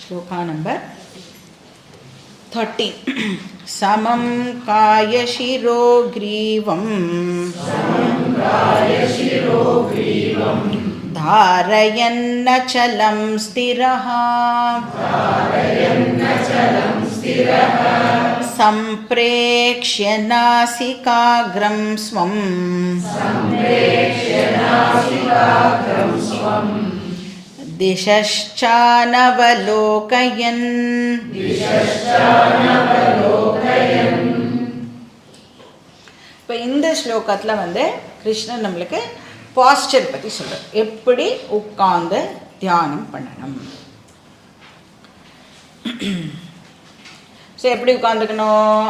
Shloka number 30. समं कायशिरो ग्रीवं धारयन्नचलं स्थिरः सम्प्रेक्ष्य नासिकाग्रं स्वं दिशश्चानवलोकयन्. இப்போ இந்த ஸ்லோகத்தில் வந்து கிருஷ்ணன் நம்மளுக்கு பாஸ்டர் பற்றி சொல்கிறார், எப்படி உட்கார்ந்து தியானம் பண்ணணும். ஸோ எப்படி உட்காந்துக்கணும்,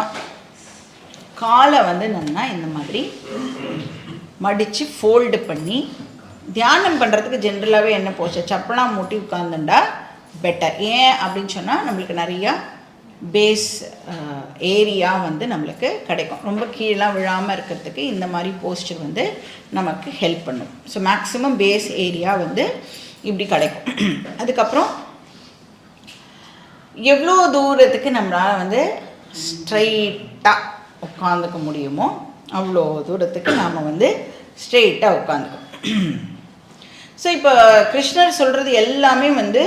காலை வந்து நல்லா இந்த மாதிரி மடித்து ஃபோல்டு பண்ணி தியானம் பண்ணுறதுக்கு ஜென்ரலாகவே என்ன போச்சு, சப்பலாம் மூட்டி உட்காந்துண்டா பெட்டர். ஏன் அப்படின்னு சொன்னால் நம்மளுக்கு நிறையா பேஸ் ஏரியா வந்து நம்மளுக்கு கிடைக்கும். ரொம்ப கீழெலாம் விழாமல் இருக்கிறதுக்கு இந்த மாதிரி போஸ்டர் வந்து நமக்கு ஹெல்ப் பண்ணும். ஸோ மேக்ஸிமம் பேஸ் ஏரியா வந்து இப்படி கிடைக்கும். அதுக்கப்புறம் எவ்வளோ தூரத்துக்கு நம்மளால் வந்து ஸ்ட்ரைட்டாக உட்காந்துக்க முடியுமோ அவ்வளோ தூரத்துக்கு நாம் வந்து ஸ்ட்ரெயிட்டாக உட்காந்துக்கணும். ஸோ இப்போ கிருஷ்ணர் சொல்கிறது எல்லாமே வந்து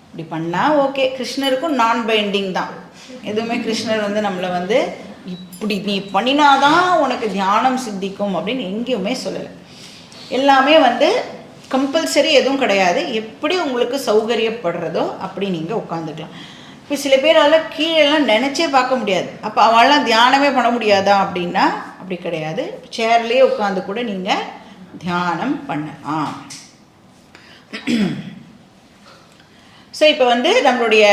இப்படி பண்ணால் ஓகே. கிருஷ்ணருக்கும் நான் பைண்டிங் தான். எதுவுமே கிருஷ்ணர் வந்து நம்மளை வந்து இப்படி நீ பண்ணினாதான் உனக்கு தியானம் சித்திக்கும் அப்படின்னு எங்கேயுமே சொல்லலை. எல்லாமே வந்து கம்பல்சரி எதுவும் கிடையாது. எப்படி உங்களுக்கு சௌகரியப்படுறதோ அப்படி நீங்கள் உட்காந்துக்கலாம். இப்போ சில பேரால் கீழெல்லாம் நினச்சே பார்க்க முடியாது. அப்போ அவளாம் தியானமே பண்ண முடியாதா அப்படின்னா அப்படி கிடையாது. சேர்லேயே உட்காந்து கூட நீங்கள் தியானம் பண்ணலாம். ஸோ இப்போ வந்து நம்மளுடைய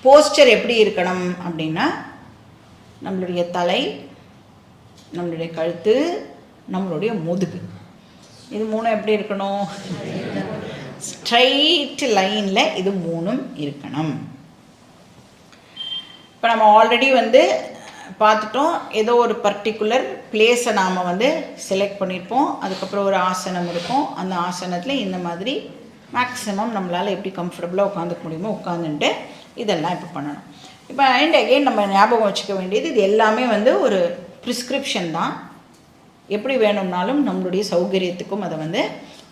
போஸ்டர் எப்படி இருக்கணும் அப்படின்னா, நம்மளுடைய தலை, நம்மளுடைய கழுத்து, நம்மளுடைய முதுகு, இது மூணும் எப்படி இருக்கணும், ஸ்ட்ரைட் லைனில் இது மூணும் இருக்கணும். இப்போ நம்ம ஆல்ரெடி வந்து பார்த்துட்டோம், ஏதோ ஒரு பர்டிகுலர் பிளேஸை நாம் வந்து செலக்ட் பண்ணியிருப்போம். அதுக்கப்புறம் ஒரு ஆசனம் இருக்கும். அந்த ஆசனத்தில் இந்த மாதிரி மேக்ஸிமம் நம்மளால் எப்படி கம்ஃபர்டபுளாக உட்காந்துக்க முடியுமோ உட்காந்துட்டு இதெல்லாம் இப்போ பண்ணணும். இப்போ அண்ட் அகெயின் நம்ம ஞாபகம் வச்சுக்க வேண்டியது, இது எல்லாமே வந்து ஒரு ப்ரிஸ்கிரிப்ஷன் தான். எப்படி வேணும்னாலும் நம்மளுடைய சௌகரியத்துக்கும் அதை வந்து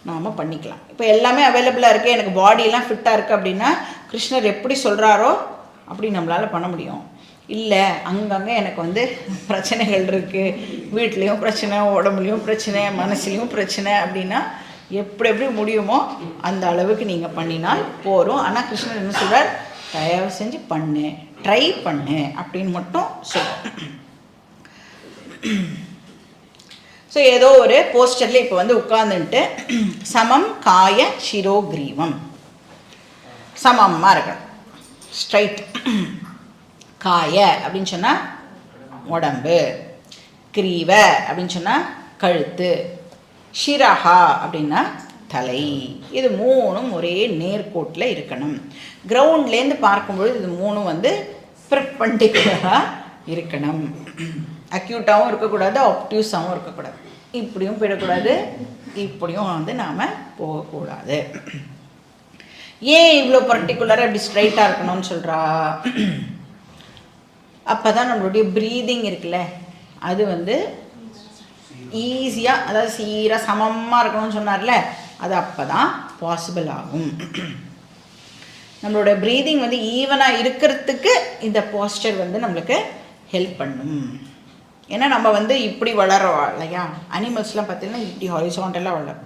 நாம் பண்ணிக்கலாம். இப்போ எல்லாமே அவைலபிளாக இருக்குது, எனக்கு பாடியெல்லாம் ஃபிட்டாக இருக்குது அப்படின்னா கிருஷ்ணர் எப்படி சொல்கிறாரோ அப்படி நம்மளால் பண்ண முடியும். இல்லை அங்கங்கே எனக்கு வந்து பிரச்சனைகள் இருக்குது, வீட்லேயும் பிரச்சனை, உடம்புலையும் பிரச்சனை, மனசுலேயும் பிரச்சனை அப்படின்னா எப்படி எப்படி முடியுமோ அந்த அளவுக்கு நீங்கள் பண்ணினால் போகிறோம். ஆனால் கிருஷ்ணர் என்ன சொல்கிறார், தயவு செஞ்சு பண்ணு, ட்ரை பண்ணு அப்படின்னு மட்டும் சொல்கிறோம். ஸோ ஏதோ ஒரு போஸ்டரில் இப்போ வந்து உட்காந்துட்டு சமம் காய சிரோக்ரீவம், சமமாக இருக்கணும், ஸ்ட்ரைட். காய அப்படின்னு சொன்னால் உடம்பு, கிரீவ அப்படின்னு சொன்னால் கழுத்து, ஷிரஹா அப்படின்னா தலை. இது மூணும் ஒரே நேர்கோட்டில் இருக்கணும். கிரவுண்ட்லேருந்து பார்க்கும்பொழுது இது மூணும் வந்து பெர்பெண்டிகுலராக இருக்கணும். அக்யூட்டாகவும் இருக்கக்கூடாது, ஆப்டியூஸாகவும் இருக்கக்கூடாது. இப்படியும் போயிடக்கூடாது, இப்படியும் வந்து நாம் போகக்கூடாது. ஏன் இவ்வளோ பர்டிகுலராக இப்படி ஸ்ட்ரைட்டாக இருக்கணும்னு சொல்கிறா, அப்போ தான் நம்மளுடைய ப்ரீதிங் இருக்குல்ல அது வந்து ஈஸியாக, அதாவது சீராக சமமாக இருக்கணும்னு சொன்னார்ல, அது அப்போ தான் பாசிபிள் ஆகும். நம்மளோட ப்ரீதிங் வந்து ஈவனாக இருக்கிறதுக்கு இந்த போஸ்டர் வந்து நம்மளுக்கு ஹெல்ப் பண்ணும். ஏன்னா நம்ம வந்து இப்படி வளரோம் இல்லையா, அனிமல்ஸ்லாம் பார்த்திங்கன்னா இப்படி ஹாரிசான்டலாக வளரும்.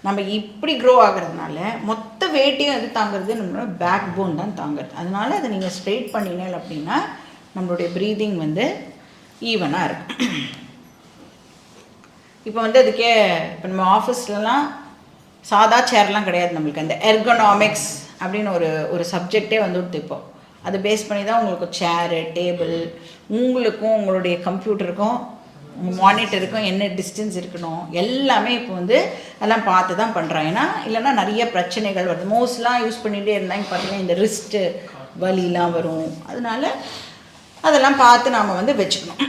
நம்ம இப்படி க்ரோ ஆகிறதுனால மொத்த வெயிட்டையும் எது தாங்கிறது, நம்மளோட பேக் போன் தான் தாங்குறது. அதனால் அதை நீங்கள் ஸ்ட்ரெயிட் பண்ணினேன் அப்படின்னா நம்மளுடைய ப்ரீதிங் வந்து ஈவனாக இருக்கும். இப்போ வந்து அதுக்கே இப்போ நம்ம ஆஃபீஸ்லலாம் சாதா சேர்லாம் கிடையாது. நம்மளுக்கு அந்த எர்கனாமிக்ஸ் அப்படின்னு ஒரு சப்ஜெக்டே வந்து இப்போ அதை பேஸ் பண்ணி தான் உங்களுக்கு சேரு, டேபிள், உங்களுக்கும் உங்களுடைய கம்ப்யூட்டருக்கும் உங்கள் மானிட்டருக்கும் என்ன டிஸ்டன்ஸ் இருக்கணும் எல்லாமே இப்போ வந்து எல்லாம் பார்த்து தான் பண்ணுறாங்க. ஏன்னா இல்லைன்னா நிறைய பிரச்சனைகள் வருது. மோஸ்ட்லாம் யூஸ் பண்ணிகிட்டே இருந்தாங்க பார்த்தீங்கன்னா இந்த ரிஸ்ட்டு வலிலாம் வரும். அதனால அதெல்லாம் பார்த்து நாம் வந்து வச்சுக்கணும்.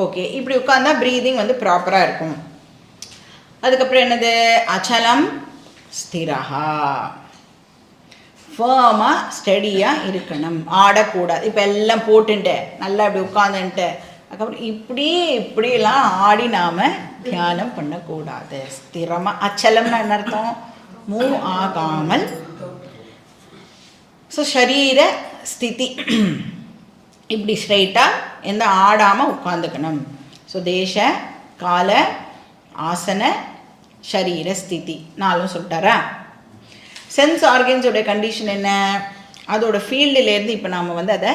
ஓகே, இப்படி உட்காந்தா ப்ரீதிங் வந்து ப்ராப்பராக இருக்கும். அதுக்கப்புறம் என்னது, அச்சலம் ஸ்திரஹா, ஃபேமாக ஸ்டடியாக இருக்கணும், ஆடக்கூடாது. இப்போ எல்லாம் போட்டுன்ட்டு நல்லா இப்படி உட்காந்துன்ட்டு அதுக்கப்புறம் இப்படிலாம் ஆடி நாம் தியானம் பண்ணக்கூடாது. ஸ்திரமாக, அச்சலம்னா என்ன அர்த்தம்? மூவ் ஆகாமல். ஸோ ஷரீர ஸ்திதி இப்படி ஸ்ட்ரைட்டாக எந்த ஆடாமல் உட்காந்துக்கணும். ஸோ தேச கால ஆசன ஷரீர ஸ்திதி 4 சொல்லிட்டாரா? சென்ஸ் ஆர்கன்ஸோட கண்டிஷன் என்ன? அதோட ஃபீல்டுலேருந்து இப்போ நாம் வந்து அதை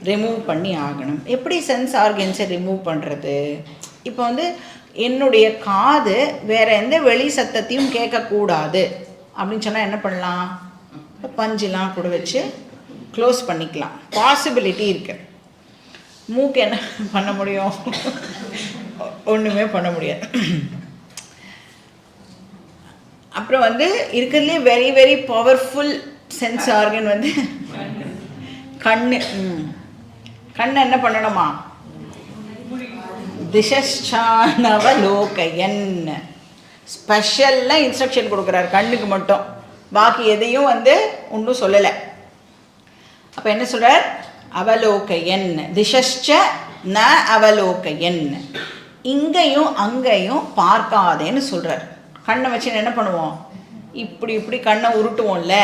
ரிமூவ் பண்ணி ஆகணும். எப்படி சென்ஸ் ஆர்கன்ஸை ரிமூவ் பண்ணுறது? இப்போ வந்து என்னுடைய காது வேறு எந்த வெளி சத்தத்தையும் கேட்கக்கூடாது அப்படின்னு சொன்னால் என்ன பண்ணலாம்? பஞ்செலாம் கூட வச்சு க்ளோஸ் பண்ணிக்கலாம். பாசிபிலிட்டி இருக்குது. மூக்கு என்ன பண்ண முடியும்? ஒன்றுமே பண்ண முடியாது. அப்புறம் வந்து இருக்கிறதுலே very very powerful sense organ வந்து கண்ணு. கண்ணை என்ன பண்ணணுமா? திசஷ்சானவலோகயன். ஸ்பெஷலாக இன்ஸ்ட்ரக்ஷன் கொடுக்குறாரு கண்ணுக்கு மட்டும், பாக்கி எதையும் வந்து ஒன்றும் சொல்லலை. அப்போ என்ன சொல்கிறார்? அவலோகயன். திசஷ்ச ந அவலோகயன். இங்கேயும் அங்கேயும் பார்க்காதேன்னு சொல்கிறார். கண்ணை வச்சு என்ன பண்ணுவோம்? இப்படி கண்ணை உருட்டுவோம்ல.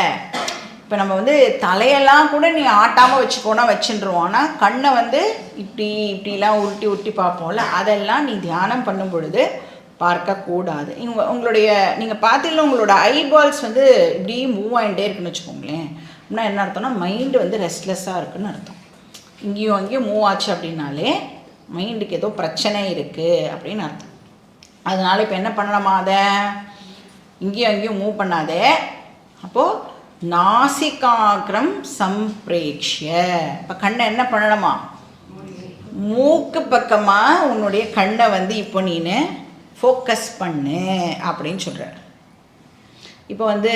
இப்போ நம்ம வந்து தலையெல்லாம் கூட நீ ஆட்டாமல் வச்சுக்கோனா வச்சுருவோம். ஆனால் கண்ணை வந்து இப்படிலாம் உருட்டி பார்ப்போம்ல, அதெல்லாம் நீ தியானம் பண்ணும் பொழுது பார்க்கக்கூடாது. உங்களுடைய நீங்கள் பார்த்தீங்கன்னா உங்களோட ஐபால்ஸ் வந்து இப்படி மூவ் ஆகிட்டே இருக்குன்னு வச்சுக்கோங்களேன். அப்படின்னா என்ன அர்த்தம்னா மைண்டு வந்து ரெஸ்ட்லெஸ்ஸாக இருக்குன்னு அர்த்தம். இங்கேயும் அங்கேயும் மூவ் ஆச்சு அப்படின்னாலே மைண்டுக்கு ஏதோ பிரச்சனை இருக்குது அப்படின்னு அர்த்தம். அதனால் இப்போ என்ன பண்ணலாமா? அதை இங்கேயும் அங்கேயும் மூவ் பண்ணாதே. அப்போது நாசிகாகிரம் சம்பிரேக்ஷிய. இப்போ கண்ணை என்ன பண்ணணுமா? மூக்கு பக்கமாக உன்னுடைய கண்ணை வந்து இப்போ நீனு ஃபோக்கஸ் பண்ணு அப்படின்னு சொல்கிறார். இப்போ வந்து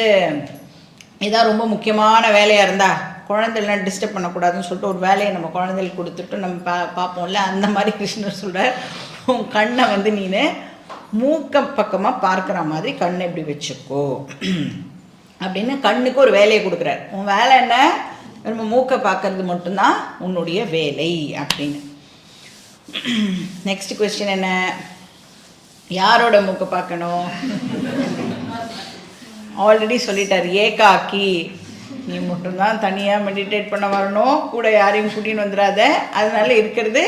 இதான் ரொம்ப முக்கியமான வேலையாக இருந்தால் குழந்தைலாம் டிஸ்டர்ப் பண்ணக்கூடாதுன்னு சொல்லிட்டு ஒரு வேலையை நம்ம குழந்தைகளுக்கு கொடுத்துட்டு நம்ம பார்ப்போம்ல, அந்த மாதிரி கிருஷ்ணர் சொல்கிறார், உன் கண்ணை வந்து நீனு மூக்க பக்கமாக பார்க்குற மாதிரி கண்ணை இப்படி வச்சுக்கோ அப்படின்னு கண்ணுக்கு ஒரு வேலையை கொடுக்குறார். உன் வேலை என்ன? நம்ம மூக்கை பார்க்கறது மட்டும்தான் உன்னுடைய வேலை அப்படின்னு. நெக்ஸ்ட் கொஸ்டின் என்ன? யாரோட மூக்கை பார்க்கணும்? ஆல்ரெடி சொல்லிட்டார், ஏகாக்கி. நீ மட்டும்தான் தனியாக மெடிடேட் பண்ண வரணும், கூட யாரையும் கூட்டின்னு வந்துடாத. அதனால இருக்கிறது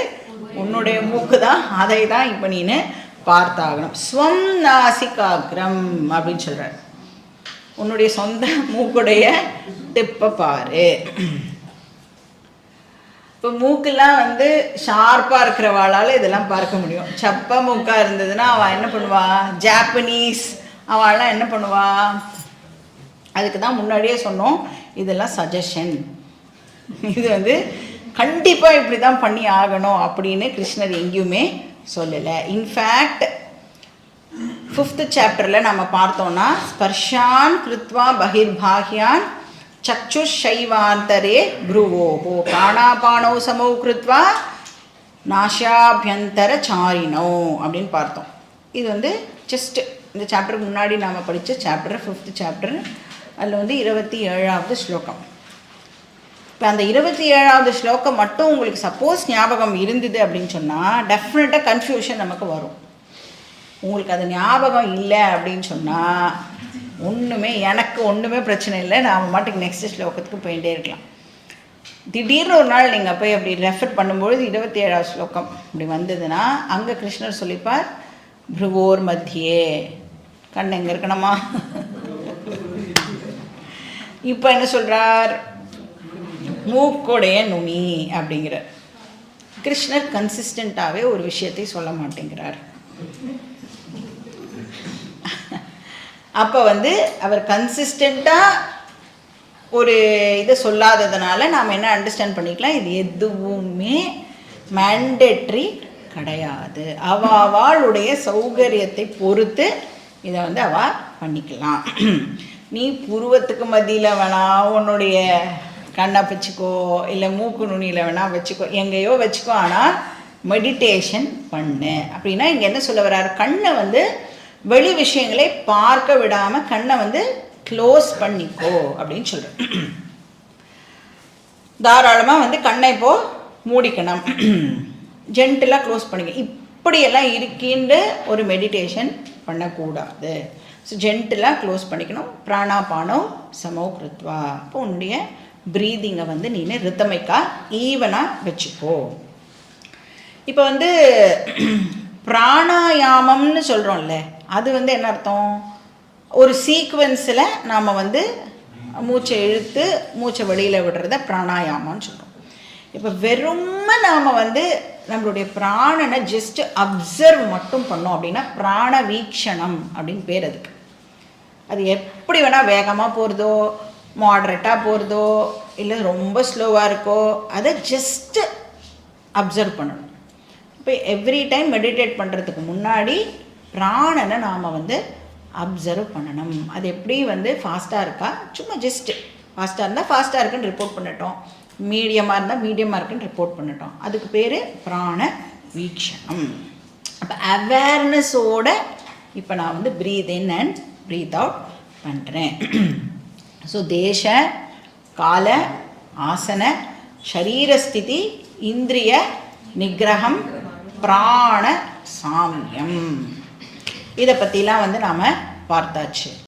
உன்னுடைய மூக்கு தான், அதை தான் இப்போ நீனு பார்த்தாகணும். ஸ்வம் நாசிகாகிரம் அப்படின்னு சொல்கிறார். உன்னுடைய சொந்த மூக்குடைய டிப்பை பாரு. இப்போ மூக்கெல்லாம் வந்து ஷார்ப்பாக இருக்கிறவாளால் இதெல்லாம் பார்க்க முடியும். சப்பா மூக்காக இருந்ததுன்னா அவள் என்ன பண்ணுவா? ஜாப்பனீஸ் அவள்லாம் என்ன பண்ணுவா? அதுக்கு தான் முன்னாடியே சொன்னோம், இதெல்லாம் சஜஷன். இது வந்து கண்டிப்பாக இப்படி தான் பண்ணி ஆகணும் அப்படின்னு கிருஷ்ணர் எங்கேயுமே சொல்லலை. இன்ஃபேக்ட் 5th சாப்டரில் நம்ம பார்த்தோன்னா ஸ்பர்ஷான் கிருத்வா பகிர்பாஹ்யான் சக்ஷுஷைவாந்தரே ப்ருவோஹோ பிராணாபானோ சமௌ கிருத்வா நாஷாபியந்தர சாரினோ அப்படின்னு பார்த்தோம். இது வந்து ஜஸ்ட் இந்த சாப்டருக்கு முன்னாடி நாம் படித்த சாப்டர் 5th சாப்டர். அதில் வந்து 27வது ஸ்லோகம். இப்போ அந்த 27வது ஸ்லோகம் மட்டும் உங்களுக்கு சப்போஸ் ஞாபகம் இருந்தது அப்படின்னு சொன்னால் டெஃபினட்டாக கன்ஃபியூஷன் நமக்கு வரும். உங்களுக்கு அது ஞாபகம் இல்லை அப்படின்னு சொன்னால் எனக்கு ஒன்றுமே பிரச்சனை இல்லை, நான் மாட்டுக்கு நெக்ஸ்ட் ஸ்லோகத்துக்கு போயிட்டே இருக்கலாம். திடீர்னு ஒரு நாள் நீங்கள் போய் அப்படி ரெஃபர் பண்ணும்பொழுது 27வது ஸ்லோகம் இப்படி வந்ததுன்னா அங்கே கிருஷ்ணர் சொல்லிப்பார், ப்ருவோர் மத்தியே. கண் எங்கே இருக்கணுமா? இப்போ என்ன சொல்கிறார்? மூக்கோடைய நுனி அப்படிங்கிற. கிருஷ்ணர் கன்சிஸ்டண்ட்டாகவே ஒரு விஷயத்தை சொல்ல மாட்டேங்கிறார். அப்போ வந்து அவர் கன்சிஸ்டண்ட்டாக ஒரு இதை சொல்லாததுனால நாம் என்ன அண்டர்ஸ்டாண்ட் பண்ணிக்கலாம், இது எதுவுமே மேண்டேட்ரி கிடையாது. அவளுடைய சௌகரியத்தை பொறுத்து இதை வந்து அவள் பண்ணிக்கலாம். நீ புருவத்துக்கு மத்தியில் வேணா உன்னுடைய கண்ணை வச்சுக்கோ, இல்லை மூக்கு நுனியில் வேணா வச்சுக்கோ, எங்கேயோ வச்சுக்கோ, ஆனால் மெடிடேஷன் பண்ணு அப்படின்னா இங்கே என்ன சொல்ல வர்றாரு? கண்ணை வந்து வெளி விஷயங்களை பார்க்க விடாமல் கண்ணை வந்து க்ளோஸ் பண்ணிக்கோ அப்படின்னு சொல்கிறேன். தாராளமாக வந்து கண்ணை இப்போது மூடிக்கணும், ஜென்டிலாக க்ளோஸ் பண்ணிக்க. இப்படியெல்லாம் இருக்கின்ற ஒரு மெடிடேஷன் பண்ணக்கூடாது. ஸோ ஜென்டிலாக க்ளோஸ் பண்ணிக்கணும். பிராணாபானோ சமோ கிருத்வா. இப்போ உன்னுடைய ப்ரீதிங்கை வந்து நீ ரித்தமிக்காக ஈவனாக வச்சுக்கோ. இப்போ வந்து பிராணாயாமம்னு சொல்கிறோம்ல, அது வந்து என்ன அர்த்தம்? ஒரு சீக்வன்ஸில் நாம் வந்து மூச்சை இழுத்து மூச்சை வெளியில் விடுறத பிராணாயாமம்னு சொல்கிறோம். இப்போ வெறும் நாம் வந்து நம்மளுடைய பிராணனை ஜஸ்ட் அப்சர்வ் மட்டும் பண்ணோம் அப்படின்னா பிராண வீக்ஷணம் அப்படின்னு பேர் அதுக்கு. அது எப்படி வேணால் வேகமாக போகிறதோ மாட்ரேட்டாக போகிறதோ இல்லை ரொம்ப ஸ்லோவாக இருக்கோ அதை ஜஸ்ட்டு அப்சர்வ் பண்ணணும். இப்போ எவ்ரி டைம் மெடிடேட் பண்ணுறதுக்கு முன்னாடி பிராணனை நாம் வந்து அப்சர்வ் பண்ணணும். அது எப்படி வந்து ஃபாஸ்ட்டாக இருக்கா, சும்மா ஜஸ்ட்டு ஃபாஸ்ட்டாக இருந்தால் ஃபாஸ்ட்டாக இருக்குன்னு ரிப்போர்ட் பண்ணிட்டோம், மீடியமாக இருந்தால் மீடியமாக இருக்குன்னு ரிப்போர்ட் பண்ணிட்டோம். அதுக்கு பேர் பிராண வீக்ஷணம். அப்போ அவேர்னஸோடு இப்போ நான் வந்து breathe in and breathe out பண்ணுறேன். ஸோ தேச கால ஆசன ஷரீரஸ்திதி இந்திரிய நிகிரகம் பிராண சாமியம், இதை பற்றிலாம் வந்து நாம் பார்த்தாச்சு.